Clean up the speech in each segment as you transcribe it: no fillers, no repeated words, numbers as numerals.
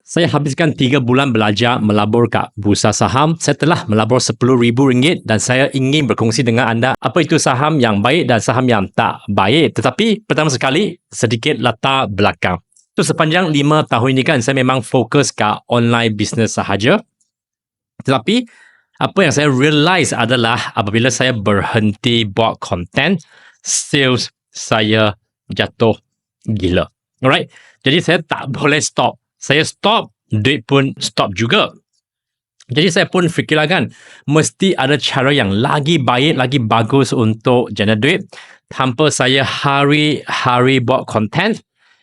Saya habiskan 3 bulan belajar melabur kat bursa saham. Saya telah melabur RM10,000 dan saya ingin berkongsi dengan anda apa itu saham yang baik dan saham yang tak baik. Tetapi pertama sekali, sedikit latar belakang. So, sepanjang 5 tahun ini kan saya memang fokus kat online business sahaja. Tetapi apa yang saya realise adalah apabila saya berhenti buat content, sales saya jatuh gila. Alright? Jadi saya tak boleh stop. Saya stop, duit pun stop juga. Jadi saya pun fikirlah kan, mesti ada cara yang lagi baik, lagi bagus untuk generate duit. Tanpa saya hari-hari buat content,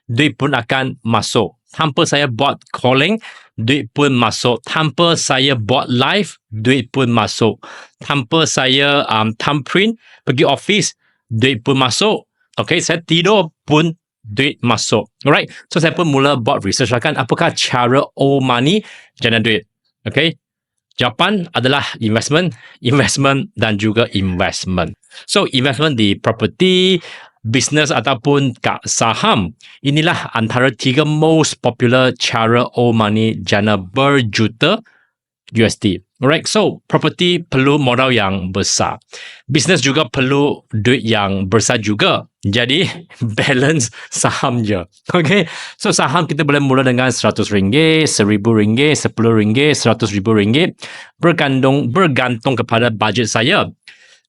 duit pun akan masuk. Tanpa saya buat calling, duit pun masuk. Tanpa saya buat live, duit pun masuk. Tanpa saya thumbprint, pergi office, duit pun masuk. Okay, saya tidur pun duit masuk. Alright. So saya pun mula buat research kan apakah cara old money generate duit. Okay. Jawapan adalah investment dan juga investment. So investment di property, business ataupun kat saham. Inilah antara 3 most popular cara old money jana berjuta USD. Alright, so property perlu modal yang besar. Business juga perlu duit yang besar juga. Jadi balance saham je. Okay, so saham kita boleh mula dengan RM100, RM1,000, RM10, RM100,000 bergantung kepada budget saya.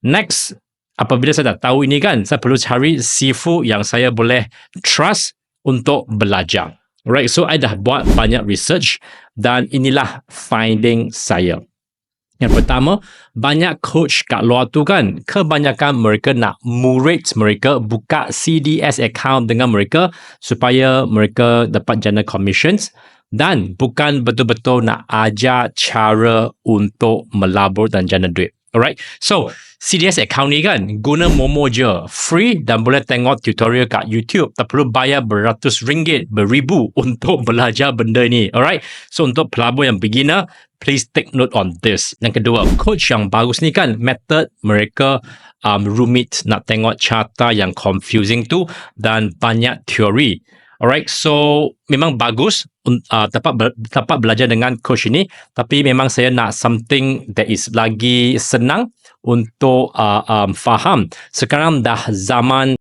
Next, apabila saya dah tahu ini kan, saya perlu cari sifu yang saya boleh trust untuk belajar. Alright, so I dah buat banyak research dan inilah finding saya. Yang pertama, banyak coach kat luar tu kan, kebanyakan mereka nak murid mereka buka CDS account dengan mereka supaya mereka dapat jana commissions dan bukan betul-betul nak ajar cara untuk melabur dan jana duit. Alright, so CDS account ni kan guna Momo je, free dan boleh tengok tutorial kat YouTube. Tak perlu bayar beratus ringgit, beribu untuk belajar benda ni. Alright, so untuk pelabur yang beginner, please take note on this. Yang kedua, coach yang bagus ni kan method mereka rumit, nak tengok carta yang confusing tu dan banyak teori. Alright, so memang bagus dapat belajar dengan coach ini, tapi memang saya nak something that is lagi senang untuk faham. Sekarang dah zaman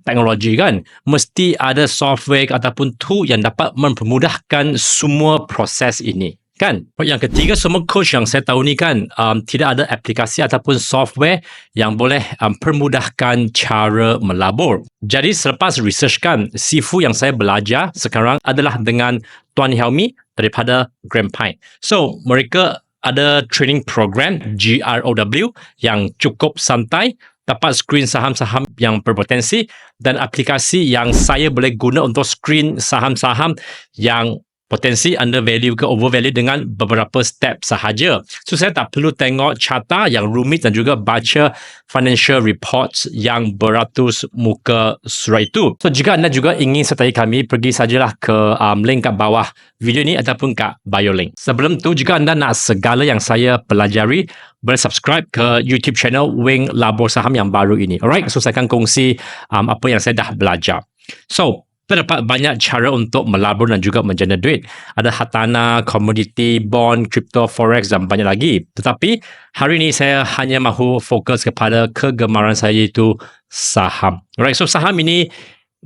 teknologi kan, mesti ada software ataupun tool yang dapat mempermudahkan semua proses ini. Kan? Yang ketiga, semua coach yang saya tahu ni kan tidak ada aplikasi ataupun software yang boleh permudahkan cara melabur. Jadi selepas research kan, sifu yang saya belajar sekarang adalah dengan Tuan Helmi daripada Grand Pine. So mereka ada training program GROW yang cukup santai, dapat screen saham-saham yang berpotensi dan aplikasi yang saya boleh guna untuk screen saham-saham yang potensi undervalue ke overvalue dengan beberapa step sahaja. So saya tak perlu tengok carta yang rumit dan juga baca financial reports yang beratus muka surat itu. So jika anda juga ingin sertai kami, pergi sajalah ke link kat bawah video ni ataupun kat bio link. Sebelum tu, jika anda nak segala yang saya pelajari, boleh subscribe ke YouTube channel Wing Labur Saham yang baru ini. Alright, so saya akan kongsi apa yang saya dah belajar. So terdapat banyak cara untuk melabur dan juga menjana duit. Ada hartanah, komoditi, bond, crypto, forex dan banyak lagi. Tetapi hari ini saya hanya mahu fokus kepada kegemaran saya, iaitu saham. Alright, so saham ini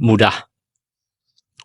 mudah.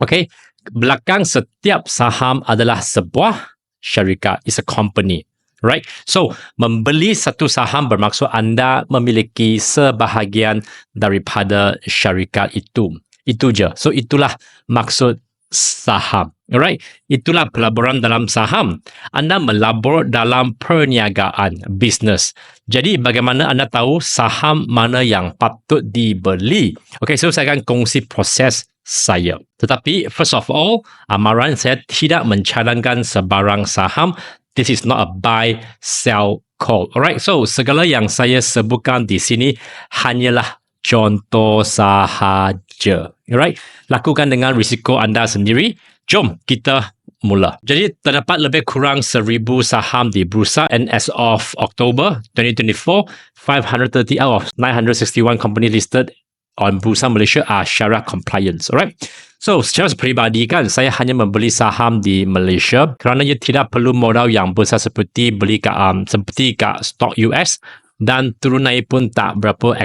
Okay, belakang setiap saham adalah sebuah syarikat. It's a company. Right? So, membeli satu saham bermaksud anda memiliki sebahagian daripada syarikat itu. Itu je. So, itulah maksud saham. Alright? Itulah pelaburan dalam saham. Anda melabur dalam perniagaan, bisnes. Jadi, bagaimana anda tahu saham mana yang patut dibeli? Okay, so saya akan kongsi proses saya. Tetapi, first of all, amaran saya tidak mencadangkan sebarang saham. This is not a buy, sell, call. Alright, so segala yang saya sebutkan di sini hanyalah contoh sahaja. Alright, lakukan dengan risiko anda sendiri. Jom kita mula. Jadi terdapat lebih kurang 1,000 saham di bursa, and as of October 2024, 530 out of 961 company listed on Bursa Malaysia are Syariah compliance. Alright. So, secara peribadi kan, saya hanya membeli saham di Malaysia kerana ia tidak perlu modal yang besar seperti beli seperti kat stok US dan turun naik pun tak berapa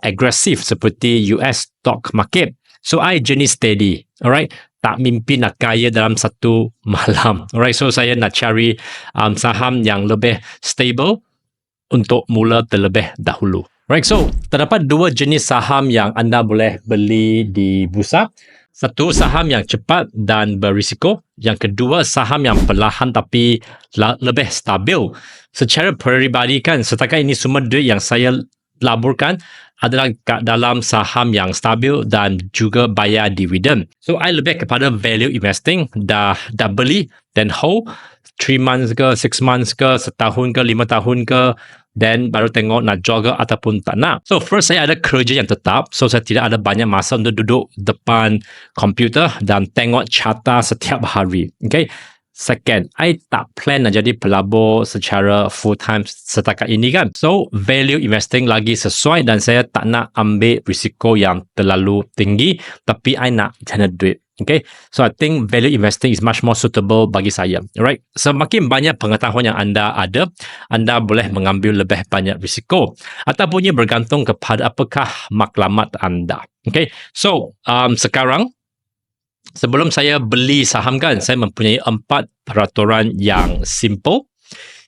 agresif seperti US stock market. So, I jenis steady. Alright. Tak mimpi nak kaya dalam satu malam. Alright. So, saya nak cari saham yang lebih stable untuk mula terlebih dahulu. Right, so terdapat dua jenis saham yang anda boleh beli di bursa. Satu, saham yang cepat dan berisiko. Yang kedua, saham yang perlahan tapi lebih stabil. Secara peribadi kan, setakat ini semua duit yang saya laburkan adalah kat dalam saham yang stabil dan juga bayar dividen. So, I lebih kepada value investing. Dah beli then hold 3 months ke, 6 months ke, setahun ke, 5 tahun ke, then baru tengok nak jual ke ataupun tak nak. So first, saya ada kerja yang tetap. So saya tidak ada banyak masa untuk duduk depan komputer dan tengok carta setiap hari. Okay. Second, I tak plan nak jadi pelabur secara full time setakat ini kan. So value investing lagi sesuai dan saya tak nak ambil risiko yang terlalu tinggi tapi I nak jana duit. Okay, so I think value investing is much more suitable bagi saya. Alright, semakin banyak pengetahuan yang anda ada, anda boleh mengambil lebih banyak risiko. Ataupun ia bergantung kepada apakah maklumat anda. Okay, so sekarang sebelum saya beli saham kan, saya mempunyai 4 peraturan yang simple.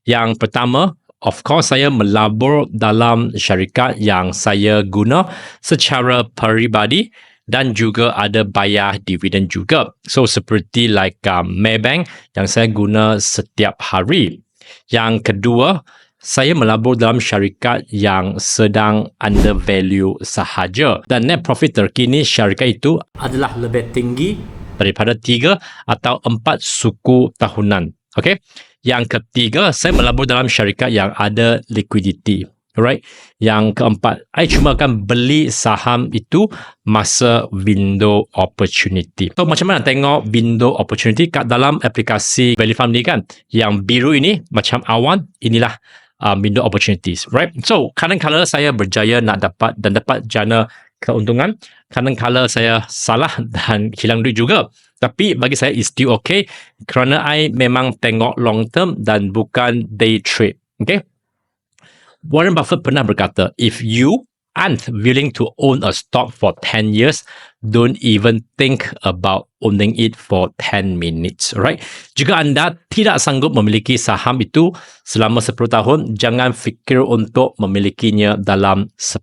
Yang pertama, of course, saya melabur dalam syarikat yang saya guna secara peribadi dan juga ada bayar dividen juga. So, seperti like Maybank yang saya guna setiap hari. Yang kedua, saya melabur dalam syarikat yang sedang undervalue sahaja. Dan net profit terkini syarikat itu adalah lebih tinggi daripada 3 atau 4 suku tahunan. Okay? Yang ketiga, saya melabur dalam syarikat yang ada liquidity. Alright. Yang keempat, I cuma akan beli saham itu masa window opportunity. So, macam mana tengok window opportunity kat dalam aplikasi Value Farm ni kan? Yang biru ini macam awan, inilah window opportunities. Right. So, kadang-kadang saya berjaya nak dapat jana keuntungan. Kadang-kadang saya salah dan hilang duit juga. Tapi bagi saya is still okay kerana I memang tengok long term dan bukan day trade. Okay. Warren Buffett pernah berkata, if you aren't willing to own a stock for 10 years, don't even think about owning it for 10 minutes. Right? Jika anda tidak sanggup memiliki saham itu selama 10 tahun, jangan fikir untuk memilikinya dalam 10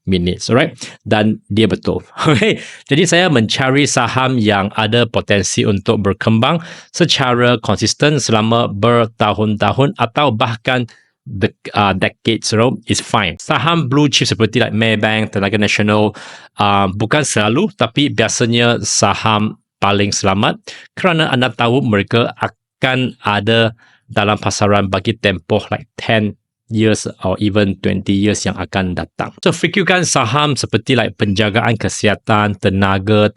minutes. Right? Dan dia betul. Okay? Jadi saya mencari saham yang ada potensi untuk berkembang secara konsisten selama bertahun-tahun atau bahkan decades is fine. Saham blue chip seperti like Maybank, Tenaga Nasional bukan selalu tapi biasanya saham paling selamat kerana anda tahu mereka akan ada dalam pasaran bagi tempoh like 10 years or even 20 years yang akan datang. So fikirkan saham seperti like penjagaan kesihatan, tenaga,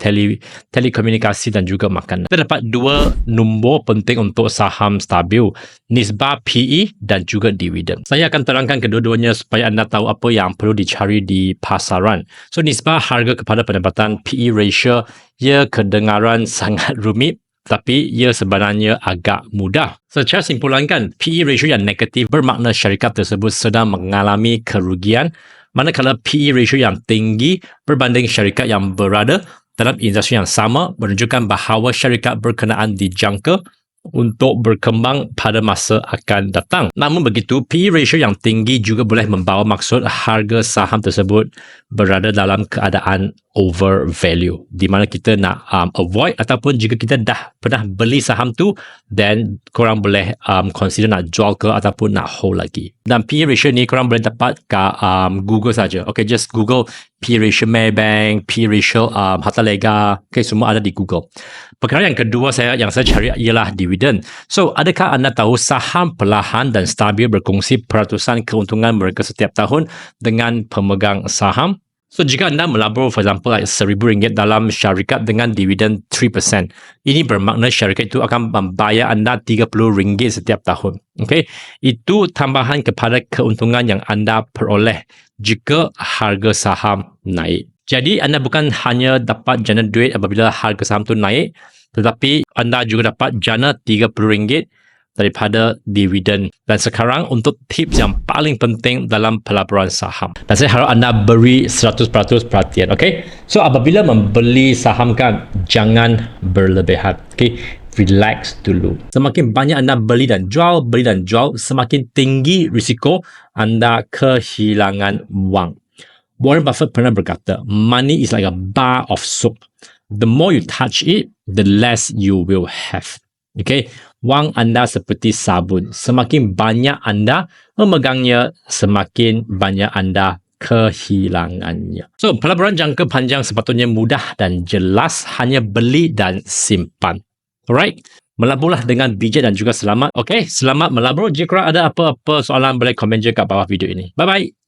telekomunikasi dan juga makanan. Terdapat 2 nombor penting untuk saham stabil, nisbah PE dan juga dividen. Saya akan terangkan kedua-duanya supaya anda tahu apa yang perlu dicari di pasaran. So nisbah harga kepada pendapatan, PE ratio, ia kedengaran sangat rumit tapi ia sebenarnya agak mudah. Secara simpulan kan, PE ratio yang negatif bermakna syarikat tersebut sedang mengalami kerugian, manakala PE ratio yang tinggi berbanding syarikat yang berada dalam industri yang sama menunjukkan bahawa syarikat berkenaan dijangka untuk berkembang pada masa akan datang. Namun begitu, PE ratio yang tinggi juga boleh membawa maksud harga saham tersebut berada dalam keadaan overvalue, di mana kita nak avoid ataupun jika kita dah pernah beli saham tu, then korang boleh consider nak jual ke ataupun nak hold lagi. Dan PE ratio ni korang boleh dapat kat Google saja. Okay, just Google PE ratio Maybank, PE ratio Harta Lega. Okay, semua ada di Google. Perkara yang kedua yang saya cari ialah dividen. So, adakah anda tahu saham perlahan dan stabil berkongsi peratusan keuntungan mereka setiap tahun dengan pemegang saham? So, jika anda melabur, for example, like RM1,000 dalam syarikat dengan dividen 3%, ini bermakna syarikat itu akan membayar anda RM30 setiap tahun. Okay? Itu tambahan kepada keuntungan yang anda peroleh jika harga saham naik. Jadi anda bukan hanya dapat jana duit apabila harga saham tu naik, tetapi anda juga dapat jana RM30 daripada dividen. Dan sekarang untuk tips yang paling penting dalam pelaburan saham. Dan saya harap anda beri 100% perhatian. Okay? So apabila membeli saham kan, jangan berlebihan. Okay? Relax dulu. Semakin banyak anda beli dan jual, semakin tinggi risiko anda kehilangan wang. Warren Buffett pernah berkata, money is like a bar of soap. The more you touch it, the less you will have. Okay? Wang anda seperti sabun. Semakin banyak anda memegangnya, semakin banyak anda kehilangannya. So, pelaburan jangka panjang sepatutnya mudah dan jelas, hanya beli dan simpan. Alright? Melaburlah dengan bijak dan juga selamat. Okay? Selamat melabur. Jika ada apa-apa soalan, boleh komen je kat bawah video ini. Bye-bye.